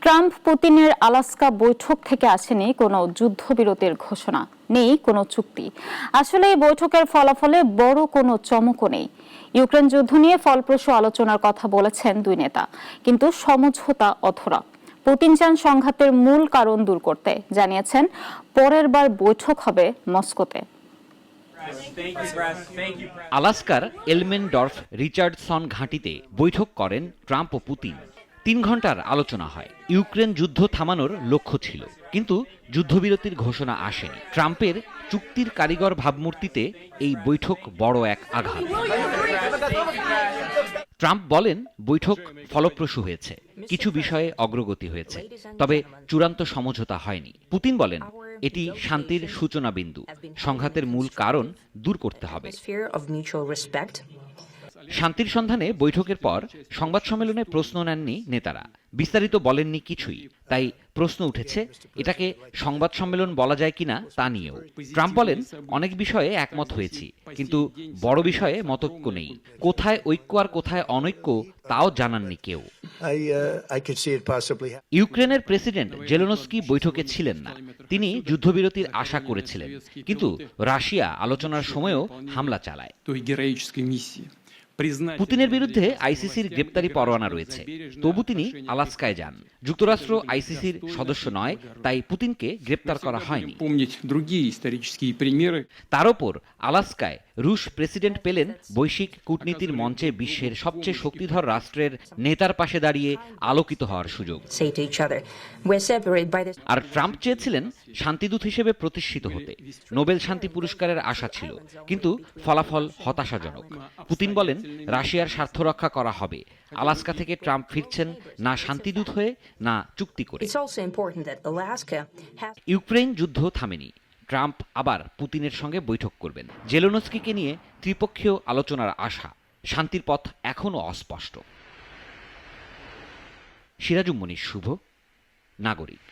Trump পুতিনের Alaska বৈঠক থেকে আসেনি কোনো যুদ্ধবিরতির ঘোষণা, নেই কোনো চুক্তি। আসলে এই বৈঠকের ফলাফলে বড় কোনো চমকও নেই। ইউক্রেন যুদ্ধ নিয়ে ফলপ্রসূ আলোচনার কথা বলেছেন দুই নেতা, কিন্তু সমঝোতা অধরা। পুতিন চান সংঘাতের মূল কারণ দূর করতে, জানিয়েছেন পরের বার বৈঠক হবে মস্কোতে। আলাস্কার এলমেনডর্ফ রিচার্ডসন ঘাঁটিতে বৈঠক করেন ট্রাম্প ও পুতিন। ৩ ঘন্টার আলোচনা হয়। ইউক্রেন যুদ্ধ থামানোর লক্ষ্য ছিল, কিন্তু যুদ্ধবিরতির ঘোষণা আসেনি। ট্রাম্পের চুক্তির কারিগর ভাবমূর্তিতে এই বৈঠক বড় এক আঘাত। ট্রাম্প বলেন বৈঠক ফলপ্রসূ হয়েছে, কিছু বিষয়ে অগ্রগতি হয়েছে, তবে চূড়ান্ত সমঝোতা হয়নি। পুতিন বলেন এটি শান্তির সূচনা বিন্দু, সংঘাতের মূল কারণ দূর করতে হবে। শান্তির সন্ধানে বৈঠকের পর সংবাদ সম্মেলনে প্রশ্ন নেননি নেতারা, বিস্তারিত বলেননি কিছুই। তাই প্রশ্ন উঠেছে এটাকে সংবাদ সম্মেলন বলা যায় কিনা তা নিয়েও। ট্রাম্প বলেন অনেক বিষয়ে একমত হয়েছি, কিন্তু বড় বিষয়ে মতৈক্য নেই। কোথায় ঐক্য আর কোথায় অনৈক্য তাও জানাননি কেউ। ইউক্রেনের প্রেসিডেন্ট জেলেনস্কি বৈঠকে ছিলেন না। তিনি যুদ্ধবিরতির আশা করেছিলেন, কিন্তু রাশিয়া আলোচনার সময়ও হামলা চালায়। পুতিনের বিরুদ্ধে আইসিসির গ্রেপ্তারি পরোয়ানা রয়েছে, তবু তিনি আলাস্কায় যান। যুক্তরাষ্ট্র আইসিসির সদস্য নয়, তাই পুতিনকে গ্রেপ্তার করা হয়নি। তার ওপর আলাস্কায় রুশ প্রেসিডেন্ট পেলেন বৈশ্বিক কূটনীতির মঞ্চে বিশ্বের সবচেয়ে শক্তিধর রাষ্ট্রের নেতার পাশে দাঁড়িয়ে আলোকিত হওয়ার সুযোগ। আর ট্রাম্প চেয়েছিলেন শান্তিদূত হিসেবে প্রতিষ্ঠিত হতে। নোবেল শান্তি পুরস্কারের আশা ছিল, কিন্তু ফলাফল হতাশাজনক। পুতিন বলেন রাশিয়ার স্বার্থ রক্ষা করা হবে। আলাস্কা থেকে ট্রাম্প ফিরছেন না শান্তিদূত হয়ে, না চুক্তি করে। ইউক্রেন যুদ্ধ থামেনি। ট্রাম্প আবার পুতিনের সঙ্গে বৈঠক করবেন। জেলেনস্কিকে নিয়ে ত্রিপক্ষীয় আলোচনার আশা। শান্তির পথ এখনও অস্পষ্ট। সিরাজুম মনির শুভ, নাগরিক।